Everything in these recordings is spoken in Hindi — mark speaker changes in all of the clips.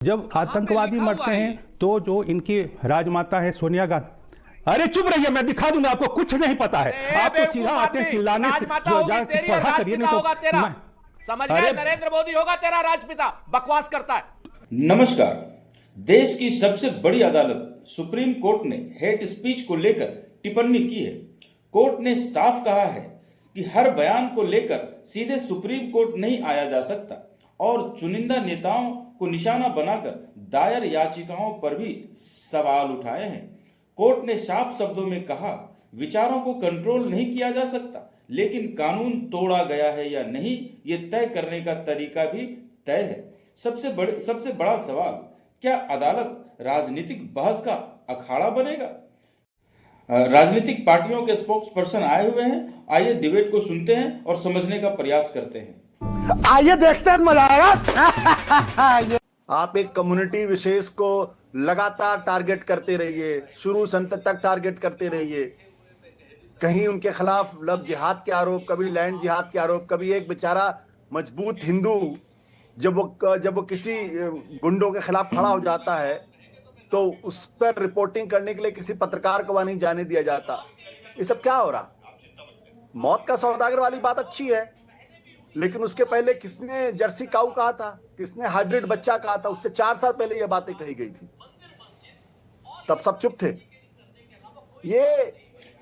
Speaker 1: जब आतंकवादी मरते हैं तो जो इनकी राजमाता है सोनिया गांधी, अरे चुप रहिए, मैं दिखा दूंगा आपको, कुछ नहीं पता है। आप तो सीधा आते हैं चिल्लाने से, पढ़ा करिए नहीं तो
Speaker 2: समझ गए। नरेंद्र मोदी होगा तेरा राजपिता, बकवास करता है।
Speaker 3: नमस्कार। देश की सबसे बड़ी अदालत सुप्रीम कोर्ट ने हेट स्पीच को लेकर टिप्पणी की है। कोर्ट ने साफ कहा है कि हर बयान को लेकर सीधे सुप्रीम कोर्ट नहीं आया जा सकता और चुनिंदा नेताओं को निशाना बनाकर दायर याचिकाओं पर भी सवाल उठाए हैं। कोर्ट ने साफ शब्दों में कहा, विचारों को कंट्रोल नहीं किया जा सकता, लेकिन कानून तोड़ा गया है या नहीं ये तय करने का तरीका भी तय है। सबसे बड़ा सवाल, क्या अदालत राजनीतिक बहस का अखाड़ा बनेगा? राजनीतिक पार्टियों के स्पोक्स पर्सन आए हुए हैं। आइए डिबेट को सुनते हैं और समझने का प्रयास करते हैं।
Speaker 4: आइए देखते हैं, मजा आएगा। आप एक कम्युनिटी विशेष को लगातार टारगेट करते रहिए, शुरू से अंत तक टारगेट करते रहिए। कहीं उनके खिलाफ लव जिहाद के आरोप, कभी लैंड जिहाद के आरोप, कभी एक बेचारा मजबूत हिंदू जब वो किसी गुंडों के खिलाफ खड़ा हो जाता है तो उस पर रिपोर्टिंग करने के लिए किसी पत्रकार को वहां नहीं जाने दिया जाता। ये सब क्या हो रहा? मौत का सौदागर वाली बात अच्छी है, लेकिन उसके पहले किसने जर्सी काऊ कहा था, किसने हाइब्रिड बच्चा कहा था? उससे 4 साल पहले ये बातें कही गई थी, तब सब चुप थे। ये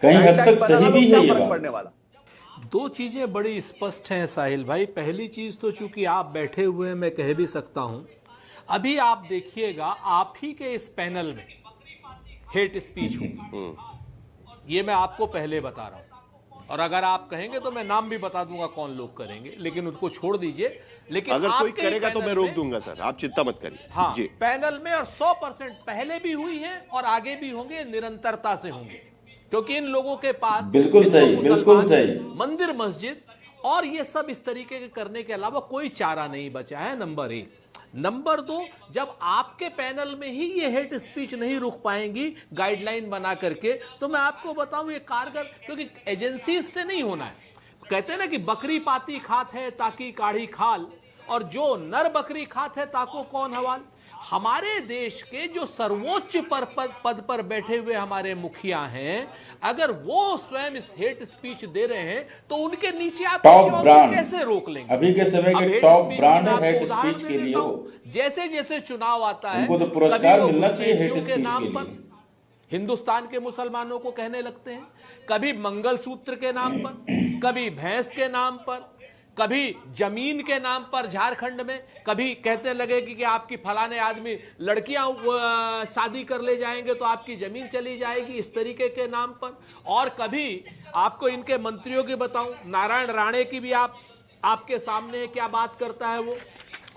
Speaker 3: कहीं हद तक सही भी है। ये
Speaker 4: फर्क पड़ने वाला
Speaker 2: दो चीजें बड़ी स्पष्ट हैं साहिल भाई। पहली चीज तो चूंकि आप बैठे हुए हैं, मैं कह भी सकता हूं, अभी आप देखिएगा आप ही के इस पैनल में हेट स्पीच होगी। ये मैं आपको पहले बता रहा हूं, और अगर आप कहेंगे तो मैं नाम भी बता दूंगा कौन लोग करेंगे, लेकिन उसको छोड़ दीजिए। लेकिन
Speaker 5: अगर कोई करेगा तो मैं रोक दूंगा सर, आप चिंता मत करिए।
Speaker 2: हाँ
Speaker 5: जी।
Speaker 2: पैनल में, और 100% पहले भी हुई है और आगे भी होंगे, निरंतरता से होंगे, क्योंकि इन लोगों के पास
Speaker 3: बिल्कुल सही
Speaker 2: मंदिर मस्जिद और ये सब इस तरीके के करने के अलावा कोई चारा नहीं बचा है। नंबर 1। नंबर 2, जब आपके पैनल में ही ये हेट स्पीच नहीं रुक पाएंगी गाइडलाइन बना करके, तो मैं आपको बताऊं ये कारगर, क्योंकि एजेंसी से नहीं होना है। कहते हैं ना कि बकरी पाती खात है ताकि काढ़ी खाल, और जो नर बकरी खात है ताको कौन हवाल। हमारे देश के जो सर्वोच्च पद पर बैठे हुए हमारे मुखिया हैं, अगर वो स्वयं इस हेट स्पीच दे रहे हैं तो उनके नीचे आप कैसे रोक लेंगे?
Speaker 3: अभी के समय के टॉप ब्रांड है हेट स्पीच के लिए।
Speaker 2: जैसे जैसे चुनाव आता है,
Speaker 3: उनको तो पुरस्कार मिलना चाहिए हेट स्पीच के नाम पर।
Speaker 2: हिंदुस्तान के मुसलमानों को कहने लगते हैं, कभी मंगलसूत्र के नाम पर, कभी भैंस के नाम पर, कभी जमीन के नाम पर झारखंड में, कभी कहते लगे कि आपकी फलाने आदमी लड़कियां शादी कर ले जाएंगे तो आपकी जमीन चली जाएगी, इस तरीके के नाम पर। और कभी आपको इनके मंत्रियों की बताऊं, नारायण राणे की भी आपके सामने है, क्या बात करता है वो।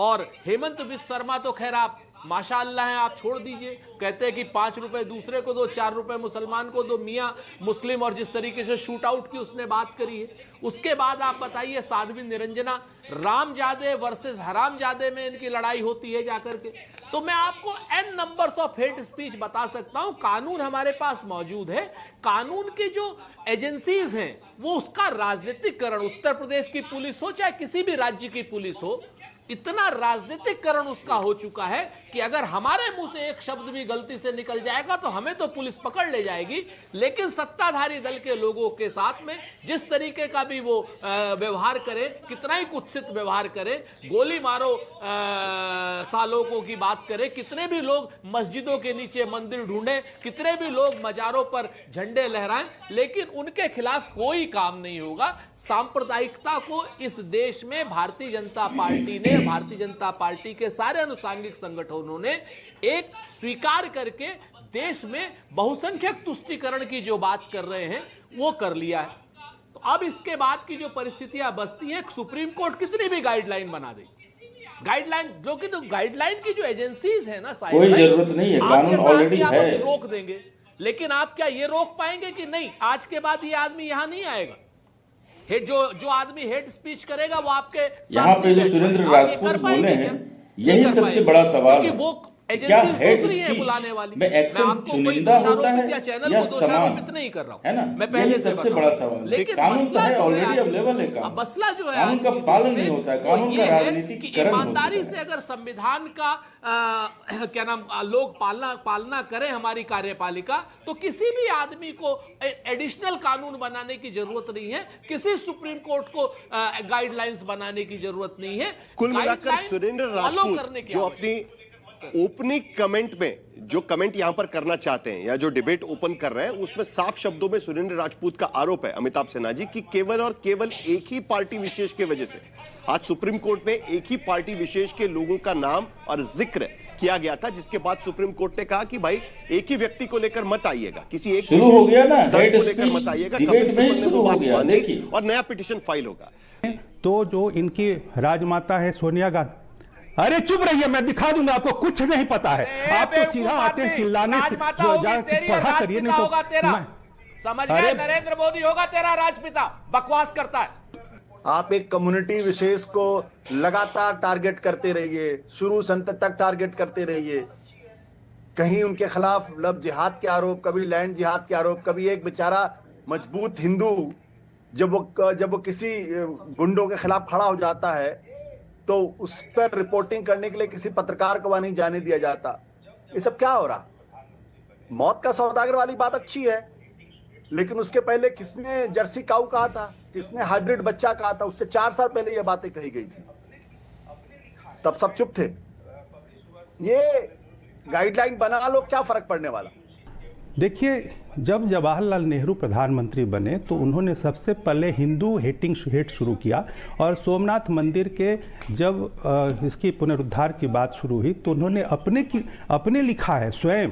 Speaker 2: और हेमंत बिस्वा शर्मा तो खैर आप माशाअल्लाह है, आप छोड़ दीजिए। कहते हैं कि 5 रुपए दूसरे को दो, 4 रुपए मुसलमान को दो, मियां मुस्लिम, और जिस तरीके से शूट आउट की उसने बात करी है। उसके बाद आप बताइए, साध्वी निरंजना रामजादे वर्सेस हरामजादे में इनकी लड़ाई होती है जाकर के। तो मैं आपको n numbers of hate speech बता सकता हूं। कानून हमारे पास मौजूद है, कानून की जो एजेंसीज हैं वो उसका राजनीतिकरण, उत्तर प्रदेश की पुलिस हो चाहे किसी भी राज्य की पुलिस हो, इतना राजनीतिकरण उसका हो चुका है कि अगर हमारे मुंह से एक शब्द भी गलती से निकल जाएगा तो हमें तो पुलिस पकड़ ले जाएगी। लेकिन सत्ताधारी दल के लोगों के साथ में जिस तरीके का भी वो व्यवहार करे, कितना ही कुत्सित व्यवहार करे, गोली मारो सालों की बात करे, कितने भी लोग मस्जिदों के नीचे मंदिर ढूंढे, कितने भी लोग मजारों पर झंडे लहराएं, लेकिन उनके खिलाफ कोई काम नहीं होगा। सांप्रदायिकता को इस देश में भारतीय जनता पार्टी ने, भारतीय जनता पार्टी के सारे अनुसांगिक संगठनों ने एक स्वीकार करके देश में बहुसंख्यक तुष्टीकरण की जो बात कर रहे हैं वो कर लिया है। तो अब इसके बाद की जो परिस्थितियां बचती है, सुप्रीम कोर्ट कितनी भी गाइडलाइन बना दे, गाइडलाइन जो कि, तो गाइडलाइन की जो एजेंसीज है ना,
Speaker 3: कोई जरूरत नहीं है, कानून ऑलरेडी है,
Speaker 2: रोक देंगे। लेकिन आप क्या ये रोक पाएंगे कि नहीं आज के बाद ये आदमी यहां नहीं आएगा? जो आदमी हेट स्पीच करेगा वो आपके
Speaker 3: यहाँ पे जो सुरेंद्र राजपूत बोले हैं, यही सबसे बड़ा सवाल है। क्या
Speaker 2: एजेंसीज
Speaker 3: हेड
Speaker 2: दूसरी हैं
Speaker 3: स्पीच
Speaker 2: बुलाने वाली।
Speaker 3: में
Speaker 2: मैं
Speaker 3: एक्शन
Speaker 2: आपको कोई
Speaker 3: चुनिंदा होता
Speaker 2: दोषारोपित
Speaker 3: है
Speaker 2: या चैनल
Speaker 3: या
Speaker 2: को दोषारोपित
Speaker 3: समान,
Speaker 2: नहीं कर रहा हूं,
Speaker 3: है ना?
Speaker 2: मैं पहले
Speaker 3: यही
Speaker 2: से
Speaker 3: सबसे
Speaker 2: बता
Speaker 3: बड़ा
Speaker 2: रहा हूं।
Speaker 3: सवाल है।
Speaker 2: लेकिन
Speaker 3: कानून तो
Speaker 2: मसला
Speaker 3: है,
Speaker 2: जो
Speaker 3: ऑलरेडी
Speaker 2: आज-
Speaker 3: अवेलेबल है कानून।
Speaker 2: अब मसला जो है
Speaker 3: कानून
Speaker 2: आज
Speaker 3: का
Speaker 2: की
Speaker 3: पालन
Speaker 2: स्थिति
Speaker 3: नहीं
Speaker 2: में,
Speaker 3: होता है,
Speaker 2: वो
Speaker 3: कानून
Speaker 2: ये
Speaker 3: का
Speaker 2: है
Speaker 3: राजनीतिकरण
Speaker 2: कि
Speaker 3: हो
Speaker 2: ईमानदारी
Speaker 3: चुका
Speaker 2: से
Speaker 3: है।
Speaker 2: अगर संविधान का क्या नाम लोग पालना करें हमारी कार्यपालिका, तो किसी भी आदमी को एडिशनल कानून बनाने की जरूरत नहीं है, किसी सुप्रीम कोर्ट को गाइडलाइंस बनाने की जरूरत नहीं है।
Speaker 5: कुल मिलाकर
Speaker 2: गाइडलाइन
Speaker 5: सुरेंद्र
Speaker 2: follow करने
Speaker 5: राजपूत
Speaker 2: की
Speaker 5: जो
Speaker 2: आवश्यकता
Speaker 5: अपनी ओपनिंग कमेंट में जो कमेंट यहां पर करना चाहते हैं या जो डिबेट ओपन कर रहे हैं, उसमें साफ शब्दों में सुरेंद्र राजपूत का आरोप है अमिताभ सिन्हा जी की केवल और केवल एक ही पार्टी विशेष की वजह से आज सुप्रीम कोर्ट में एक ही पार्टी विशेष के लोगों का नाम और जिक्र किया गया था, जिसके बाद सुप्रीम कोर्ट ने कहा कि भाई एक ही व्यक्ति को लेकर मत आइएगा, किसी एक
Speaker 3: शुरू हो गया ना,
Speaker 5: दल
Speaker 3: हेड
Speaker 5: को लेकर
Speaker 3: स्पीच
Speaker 5: मत आइएगा,
Speaker 3: डिबेट
Speaker 5: कपिल
Speaker 3: में ही
Speaker 5: सिब्बल ने
Speaker 3: शुरू
Speaker 5: वो
Speaker 3: हो
Speaker 5: बात
Speaker 3: गया।
Speaker 5: मानी
Speaker 3: देखिए
Speaker 5: और नया पिटीशन फाइल होगा।
Speaker 1: तो जो इनकी राजमाता है सोनिया गांधी, अरे चुप रहिए, मैं दिखा दूंगा आपको, कुछ नहीं पता है। आप तो सीधा आते हैं चिल्लाने से,
Speaker 2: राजमाता होगी तेरी और
Speaker 1: पढ़ा करिए,
Speaker 2: राजपिता
Speaker 1: नहीं
Speaker 2: होगा तेरा।
Speaker 1: तो
Speaker 2: समझ गए?
Speaker 1: अरे
Speaker 2: नरेंद्र मोदी होगा तेरा राजपिता, बकवास करता है।
Speaker 4: आप एक कम्युनिटी विशेष को लगातार टारगेट करते रहिए, शुरू से अंत तक टारगेट करते रहिए। कहीं उनके खिलाफ लव जिहाद के आरोप, कभी लैंड जिहाद के आरोप, कभी एक बेचारा मजबूत हिंदू जब वो किसी गुंडों के खिलाफ खड़ा हो जाता है तो उस पर रिपोर्टिंग करने के लिए किसी पत्रकार को वहां नहीं जाने दिया जाता। ये सब क्या हो रहा? मौत का सौदागर वाली बात अच्छी है, लेकिन उसके पहले किसने जर्सी काऊ कहा था, किसने हाइब्रिड बच्चा कहा था? उससे 4 साल पहले ये बातें कही गई थी, तब सब चुप थे। ये गाइडलाइन बना लो, क्या फर्क पड़ने वाला?
Speaker 1: देखिए, जब जवाहरलाल नेहरू प्रधानमंत्री बने तो उन्होंने सबसे पहले हिंदू हेट शुरू किया, और सोमनाथ मंदिर के जब इसकी पुनरुद्धार की बात शुरू हुई तो उन्होंने अपने लिखा है, स्वयं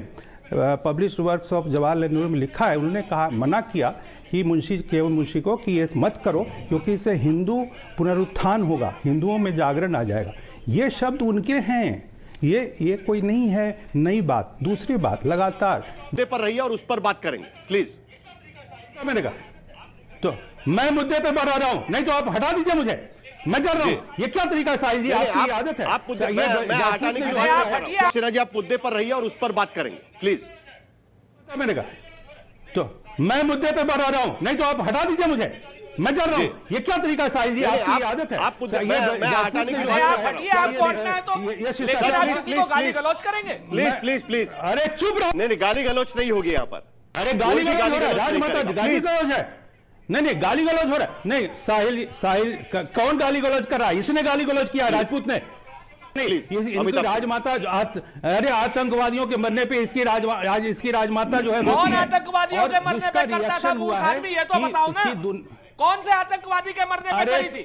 Speaker 1: published works of Jawaharlal Nehru में लिखा है, उन्होंने कहा, मना किया कि केवल मुंशी को कि ये मत करो क्योंकि इससे हिंदू पुनरुत्थान होगा, हिंदुओं में जागरण आ जाएगा। ये शब्द उनके हैं, ये कोई नहीं है नई बात। दूसरी बात, लगातार
Speaker 5: मुद्दे पर रहिए और उस पर बात करेंगे प्लीज।
Speaker 1: मैंने कहा तो मैं मुद्दे पे बढ़ा रहा हूं, नहीं तो आप हटा दीजिए मुझे, मैं चल रहा हूं। ये क्या तरीका है साहिल जी, आपकी आदत है?
Speaker 5: आप मुद्दे मैं हटाने की बात कर रहा हूं। सिन्हा जी, आप मुद्दे पर रहिए और उस पर बात करेंगे प्लीज।
Speaker 1: मैंने कहा तो मैं मुद्दे पे बढ़ा रहा हूं, नहीं तो आप हटा दीजिए मुझे, मैं चल रहा हूं। ये क्या तरीका है साहिल जी, आपकी आदत है?
Speaker 5: आप मुद्दे मैं हटाने की बात कर रहा हूं। प्लीज प्लीज प्लीज,
Speaker 1: अरे चुप रहो।
Speaker 5: नहीं गाली गलौच नहीं होगी यहाँ पर।
Speaker 1: अरे गाली गलौज हो रहा है, राजमाता गाली गलौज है। नहीं गाली गलौज हो रहा है। नहीं साहिल कौन गाली गलौज कर रहा है? इसने गाली गलौज किया, राजपूत ने नहीं। इनकी राजमाता अरे आतंकवादियों के मरने पे इसकी राजमाता जो है
Speaker 2: कौन आतंकवादियों के मरने पे करता था? मूर्ख आदमी, ये तो बताओ ना, कौन से आतंकवादी के मरने पे करी थी?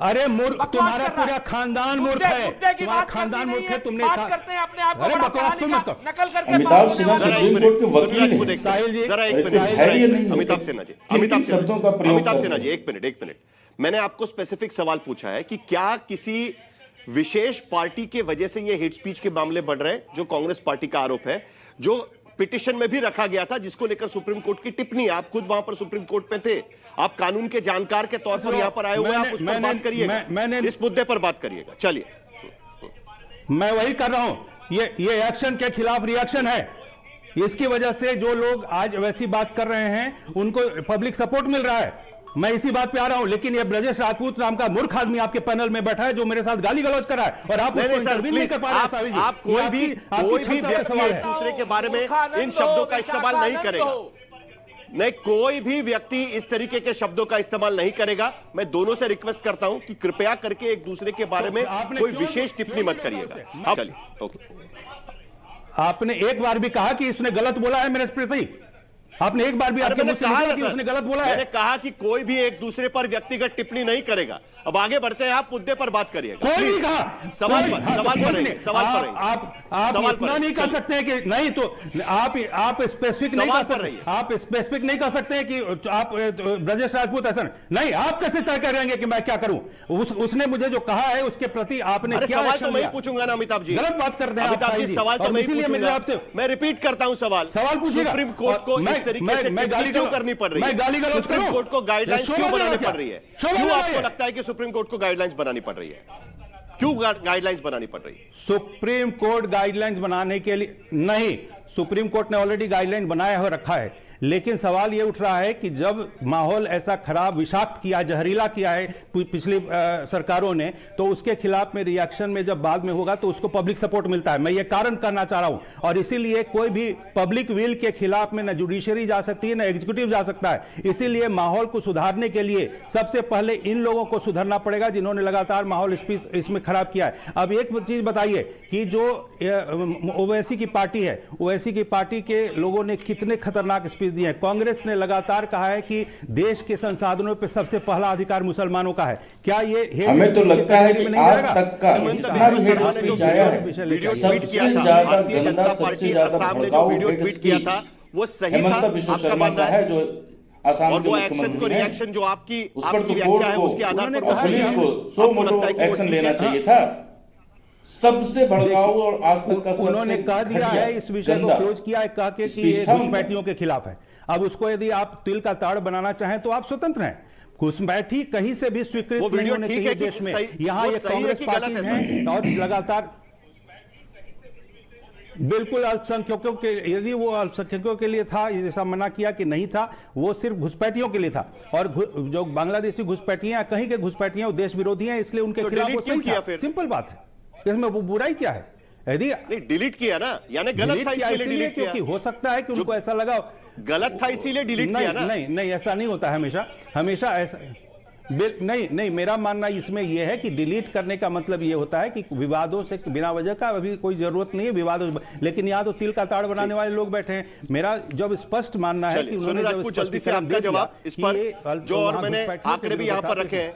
Speaker 1: अरे मूर्ख, तुम्हारा पूरा खानदान मूर्ख है, तुम्हारा खानदान मूर्ख है। तुमने
Speaker 2: बात करते हैं अपने आप को,
Speaker 1: अरे बकवास तुम मत करो।
Speaker 2: नकल करके
Speaker 3: अमिताभ सिन्हा सुप्रीम कोर्ट के वकील हैं।
Speaker 5: साहिल जी, जरा एक
Speaker 3: धैर्य नहीं
Speaker 5: मिनट,
Speaker 3: है।
Speaker 5: अमिताभ सिन्हा जी,
Speaker 3: किन शब्दों का प्रयोग
Speaker 5: अमिताभ
Speaker 3: कर
Speaker 5: सिन्हा
Speaker 3: रहे
Speaker 5: जी,
Speaker 3: हैं?
Speaker 5: एक मिनट। मैंने आपको स्पेसिफिक सवाल पूछा है कि क्या किसी विशेष पार्टी के वजह से ये हेट स्पीच के मामले बढ़ रहे हैं, जो कांग्रेस पार्टी का आरोप है, जो पिटीशन में भी रखा गया था, जिसको लेकर सुप्रीम कोर्ट की टिप्पणी, आप खुद वहां पर सुप्रीम कोर्ट पे थे, आप कानून के जानकार के तौर पर यहां पर आए हुए, आप उस पर बात करिएगा, इस मुद्दे पर बात करिएगा। चलिए,
Speaker 1: मैं वही कर रहा हूं, ये एक्शन के खिलाफ रिएक्शन है। इसकी वजह से जो लोग आज वैसी बात कर रहे हैं उनको पब्लिक सपोर्ट मिल रहा है। मैं इसी बात पे आ रहा हूं, लेकिन ये ब्रजेश राजपूत नाम का मूर्ख आदमी आपके पैनल में बैठा है जो मेरे साथ गाली गलौज कर रहा है, और आप उसको इंटरव्यू नहीं कर पा रहे हैं। साहिल जी,
Speaker 5: आप कोई भी व्यक्ति एक दूसरे के बारे में इन शब्दों का इस्तेमाल नहीं करेगा। नहीं, कोई भी व्यक्ति इस तरीके के शब्दों का इस्तेमाल नहीं करेगा। मैं दोनों से रिक्वेस्ट करता हूं कि कृपया करके एक दूसरे के बारे में कोई विशेष टिप्पणी मत करिएगा। चलिए, ओके।
Speaker 1: आपने एक बार भी कहा कि इसने गलत बोला है मेरे प्रति? आपने एक बार भी आपके मुंह से निकला कि उसने गलत बोला है?
Speaker 5: मैंने कहा कि कोई भी एक दूसरे पर व्यक्तिगत टिप्पणी नहीं करेगा। अब आगे बढ़ते हैं, आप मुद्दे पर बात करिएगा।
Speaker 1: कोई नहीं कहा,
Speaker 5: सवाल पर रहिए।
Speaker 1: आप इतना नहीं कर सकते हैं कि नहीं, तो आप स्पेसिफिक नहीं कर सकते, आप स्पेसिफिक नहीं कर सकते हैं कि आप ब्रजेश राजपूत ऐसा नहीं। आप कैसे तय करेंगे कि मैं क्या करूं? उसने मुझे जो कहा है उसके प्रति आपने क्या
Speaker 5: सवाल तो मैं ही पूछूंगा ना अमिताभ जी,
Speaker 1: गलत बात कर रहे हैं
Speaker 5: अमिताभ जी, सवाल तो मैं ही पूछूंगा। मैं रिपीट करता हूं सवाल
Speaker 1: पूछिएगा।
Speaker 5: सुप्रीम कोर्ट को इस तरीके से टिप्पणी क्यों करनी पड़ रही है? सुप्रीम कोर्ट को गाइडलाइंस क्यों बनानी पड़ रही है? क्यों आपको लगता है कि सुप्रीम कोर्ट को गाइडलाइंस बनानी पड़ रही है? क्यों गाइडलाइंस बनानी पड़ रही है?
Speaker 1: सुप्रीम कोर्ट गाइडलाइंस बनाने के लिए नहीं, सुप्रीम कोर्ट ने ऑलरेडी गाइडलाइन बनाया हो रखा है, लेकिन सवाल यह उठ रहा है कि जब माहौल ऐसा खराब, विषाक्त किया, जहरीला किया है पिछली सरकारों ने, तो उसके खिलाफ में रिएक्शन में जब बाद में होगा तो उसको पब्लिक सपोर्ट मिलता है। मैं ये कारण करना चाह रहा हूं, और इसीलिए कोई भी पब्लिक विल के खिलाफ में न जुडिशरी जा सकती है न एग्जीक्यूटिव जा सकता है। इसीलिए माहौल को सुधारने के लिए सबसे पहले इन लोगों को सुधरना पड़ेगा जिन्होंने लगातार माहौल इसमें खराब किया है। अब एक चीज बताइए कि जो ओवैसी की पार्टी है, ओवैसी की पार्टी के लोगों ने कितने खतरनाक स्पीच दिए हैं। कांग्रेस ने लगातार कहा है कि देश के संसाधनों पर सबसे पहला अधिकार मुसलमानों का है। क्या ये
Speaker 3: हमें तो लगता है कि आज तक का जितना भी हेट स्पीच आया है,
Speaker 5: वीडियो
Speaker 3: सबसे
Speaker 5: ट्वीट किया था
Speaker 3: ज्यादा
Speaker 5: भारतीय
Speaker 3: गंदा,
Speaker 5: जनता
Speaker 3: सबसे
Speaker 5: पार्टी
Speaker 3: ज्यादा
Speaker 5: असम ने जो
Speaker 3: भड़काऊ
Speaker 5: वीडियो
Speaker 3: हेट
Speaker 5: ट्वीट किया था वो सही था,
Speaker 3: हेमंत बिश्व
Speaker 5: आपका
Speaker 3: शर्मा
Speaker 5: मानना
Speaker 3: का
Speaker 5: है?
Speaker 3: है, जो असम
Speaker 5: और
Speaker 3: के
Speaker 5: वो एक्शन को
Speaker 3: मुख्यमंत्री हैं,
Speaker 5: रिएक्शन जो आपकी
Speaker 3: उस पर तो
Speaker 5: व्याख्या
Speaker 3: कोर्ट
Speaker 5: है
Speaker 3: को
Speaker 5: उसके आधार पर
Speaker 3: और
Speaker 5: वो सही
Speaker 3: पुलिस
Speaker 5: है?
Speaker 3: को सो
Speaker 5: आपको
Speaker 3: मोटो
Speaker 5: लगता है कि वो
Speaker 3: एक्शन
Speaker 5: ठीक है?
Speaker 3: लेना चाहिए था। सबसे भड़काऊ और आज तक का
Speaker 1: उन्होंने
Speaker 3: सबसे
Speaker 1: कह दिया
Speaker 3: घटिया,
Speaker 1: है, इस विषय को
Speaker 3: गंदा
Speaker 1: क्लोज किया है, कह के कि
Speaker 3: स्पीच
Speaker 1: ये
Speaker 3: था उनका।
Speaker 1: घुसपैठियों के खिलाफ है। अब उसको यदि आप तिल का ताड़ बनाना चाहें तो आप स्वतंत्र हैं। घुसपैठी कहीं से भी स्वीकृत
Speaker 5: वो
Speaker 1: नहीं
Speaker 5: वीडियो
Speaker 1: होने
Speaker 5: ठीक
Speaker 1: चाहिए
Speaker 5: है कि
Speaker 1: देश में।
Speaker 5: सही-
Speaker 1: यहाँ
Speaker 5: वो
Speaker 1: ये
Speaker 5: सही है
Speaker 1: कांग्रेस
Speaker 5: कि
Speaker 1: पार्टी
Speaker 5: गलत है,
Speaker 1: है और लगातार बिल्कुल अल्पसंख्यकों के, यदि वो अल्पसंख्यकों के लिए था, जैसा मना किया कि नहीं था, वो सिर्फ घुसपैठियों के लिए था। और जो बांग्लादेशी घुसपैठियां, कहीं के घुसपैठियां देश विरोधी हैं, इसलिए उनके
Speaker 5: तो
Speaker 1: खिलाफ
Speaker 5: डिलीट
Speaker 1: वो
Speaker 5: क्यों
Speaker 1: सही
Speaker 5: किया
Speaker 1: था।
Speaker 5: फिर?
Speaker 1: सिंपल बात है, इसमें वो बुराई क्या है? यदि
Speaker 5: नहीं डिलीट किया ना, यानी गलत
Speaker 1: डिलीट
Speaker 5: था
Speaker 1: किया
Speaker 5: इसलिए
Speaker 1: इसीलिए
Speaker 5: डिलीट किया।
Speaker 1: क्योंकि हो सकता है कि उनको ऐसा लगा
Speaker 5: गलत था इसीलिए डिलीट किया ना?
Speaker 1: नहीं नहीं, ऐसा नहीं होता है हमेशा ऐसा नहीं, मेरा मानना इसमें यह है कि डिलीट करने का मतलब यह होता है कि विवादों से बिना वजह का अभी कोई जरूरत नहीं है विवादों, लेकिन यहाँ तो तिल का ताड़ बनाने वाले लोग बैठे हैं। मेरा जब स्पष्ट मानना है कि
Speaker 5: सुनील राजपूत जल्दी से आपका जवाब इस पर, जो और मैंने आंकड़े भी यहाँ पर रखे हैं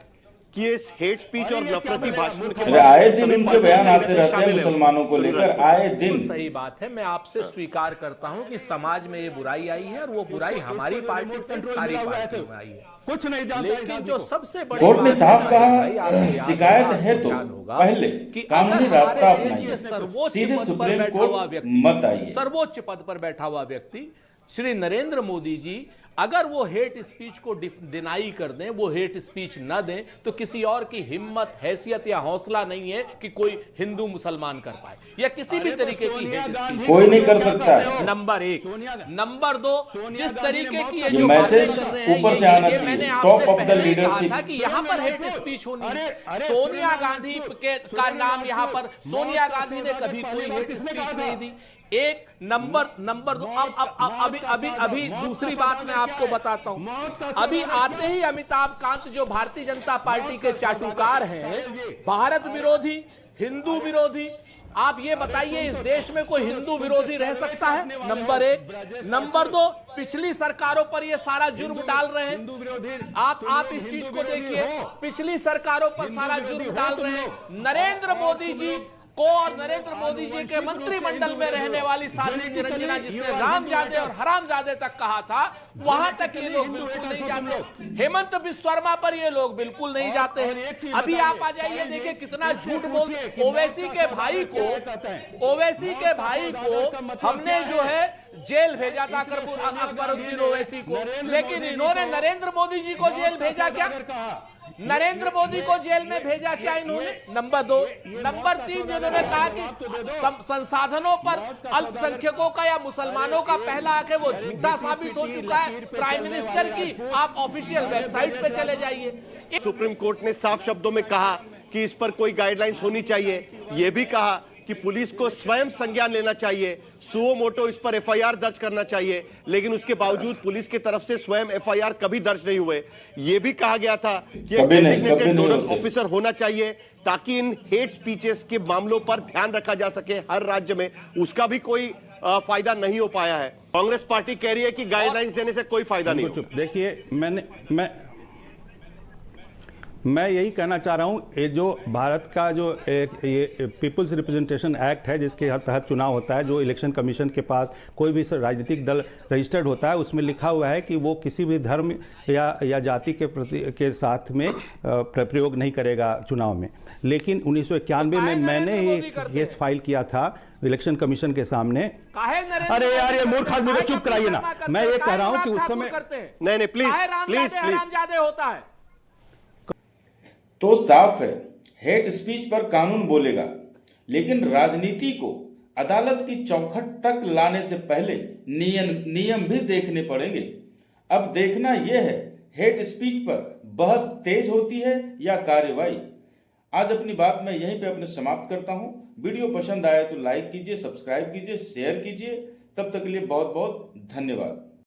Speaker 5: कि इस हेट स्पीच और नफरती भाषण के
Speaker 3: आए दिन उनके बयान आते रहते हैं मुसलमानों को लेकर, आए दिन।
Speaker 2: सही बात है, मैं आपसे स्वीकार करता हूं कि समाज में ये बुराई आई है और वो बुराई हमारी पार्टी से सारी पार्टी में आई है,
Speaker 1: कुछ नहीं जानता।
Speaker 2: लेकिन जो सबसे बड़ी
Speaker 3: कोर्ट ने
Speaker 2: बात
Speaker 3: साफ
Speaker 2: है,
Speaker 3: कहा
Speaker 2: भाई, आपको याद
Speaker 3: शिकायत
Speaker 2: होगा,
Speaker 3: है तो
Speaker 2: ध्यान होगा
Speaker 3: पहले
Speaker 2: कि
Speaker 3: कानूनी
Speaker 2: अगर
Speaker 3: रास्ता
Speaker 2: हमारे देश के
Speaker 3: अपनाइए,
Speaker 2: सर्वोच्च
Speaker 3: सीधे
Speaker 2: पद पर
Speaker 3: सुप्रीम
Speaker 2: बैठा हुआ
Speaker 3: कोर्ट
Speaker 2: व्यक्ति,
Speaker 3: मत आइए।
Speaker 2: सर्वोच्च पद पर बैठा हुआ व्यक्ति श्री नरेंद्र मोदी जी अगर वो हेट स्पीच को डिनाई कर दें, वो हेट स्पीच न दें, तो किसी और की हिम्मत, हैसियत या हौसला नहीं है कि कोई हिंदू मुसलमान कर पाए या किसी भी तरीके की हेट स्पीच
Speaker 3: कोई नहीं कर सकता है।
Speaker 2: नंबर एक। नंबर दो, जिस तरीके की ये
Speaker 3: ये
Speaker 2: जो
Speaker 3: मैसेज
Speaker 2: बातें कर रहे हैं,
Speaker 3: ऊपर से आना
Speaker 2: ये
Speaker 3: चाहिए।
Speaker 2: मैंने
Speaker 3: टॉप
Speaker 2: आपसे
Speaker 3: ऑफ द
Speaker 2: पहले ही कहा
Speaker 3: लीडरशिप।
Speaker 2: था कि यहाँ पर हेट स्पीच होनी है। सोनिया गांधी का नाम यहाँ पर, सोनिया गांधी ने कभी कोई हेट स्पीच नहीं दी। एक नंबर दो, अभी दूसरी बात मैं आपको बताता हूं। अभी आते ही अमिताभ कांत जो भारतीय जनता पार्टी के चाटुकार हैं, भारत विरोधी, हिंदू विरोधी, आप ये बताइए इस देश में कोई हिंदू विरोधी रह सकता है? नंबर एक। नंबर दो, पिछली सरकारों पर ये सारा जुर्म डाल रहे हैं। आप इस चीज को देखिए, पिछली सरकारों पर सारा जुर्म डाल रहे हैं। नरेंद्र मोदी जी को और नरेंद्र मोदी जी के मंत्रिमंडल में रहने वाली साध्वी निरंजना, जिसने रामजादे और हरामजादे तक कहा था, वहां तक ये लोग बिल्कुल नहीं जाते। हेमंत बिश्व शर्मा पर ये लोग बिल्कुल नहीं जाते हैं। अभी आप आ जाइए, देखिए कितना झूठ बोलते। ओवैसी के भाई को हमने जो है जेल भेजा था, अकबरुद्दीन ओवैसी को, लेकिन इन्होंने नरेंद्र मोदी जी को जेल भेजा क्या? नरेंद्र मोदी को जेल में भेजा क्या इन्होंने? नंबर दो। नंबर तीन, जिन्होंने कहा कि संसाधनों पर अल्पसंख्यकों का या मुसलमानों का पहला हक है, वो झूठा साबित हो चुका है। प्राइम मिनिस्टर की आप ऑफिशियल वेबसाइट पे चले जाइए।
Speaker 5: सुप्रीम कोर्ट ने साफ शब्दों में कहा कि इस पर कोई गाइडलाइंस होनी चाहिए। यह भी कहा कि पुलिस को स्वयं संज्ञान लेना चाहिए, सुओ मोटो इस पर एफआईआर दर्ज करना चाहिए, लेकिन उसके बावजूद पुलिस की तरफ से स्वयं एफआईआर कभी दर्ज नहीं हुए। यह भी कहा गया था कि एक डेजिग्नेटेड नोडल ऑफिसर होना चाहिए ताकि इन हेट स्पीचेस के मामलों पर ध्यान रखा जा सके हर राज्य में। उसका भी कोई फायदा नहीं हो पाया है। कांग्रेस पार्टी कह रही है कि गाइडलाइंस देने से कोई फायदा नहीं होगा।
Speaker 1: देखिए, मैं यही कहना चाह रहा हूं, ये जो भारत का जो ये पीपल्स रिप्रेजेंटेशन एक्ट है, जिसके तहत चुनाव होता है, जो इलेक्शन कमीशन के पास कोई भी राजनीतिक दल रजिस्टर्ड होता है, उसमें लिखा हुआ है कि वो किसी भी धर्म या जाति के साथ में प्रयोग नहीं करेगा चुनाव में। लेकिन 1991 में मैंने ही केस फाइल किया था इलेक्शन कमीशन के सामने। अरे यार, ये मूर्ख आदमी को चुप कराइए ना। मैं ये कह रहा हूं कि उस समय
Speaker 5: नहीं प्लीज
Speaker 2: होता है।
Speaker 3: तो साफ है हेट स्पीच पर कानून बोलेगा, लेकिन राजनीति को अदालत की चौखट तक लाने से पहले नियम भी देखने पड़ेंगे। अब देखना यह है हेट स्पीच पर बहस तेज होती है या कार्रवाई। आज अपनी बात मैं यहीं पे अपने समाप्त करता हूं। वीडियो पसंद आए तो लाइक कीजिए, सब्सक्राइब कीजिए, शेयर कीजिए। तब तक के लिए बहुत बहुत धन्यवाद।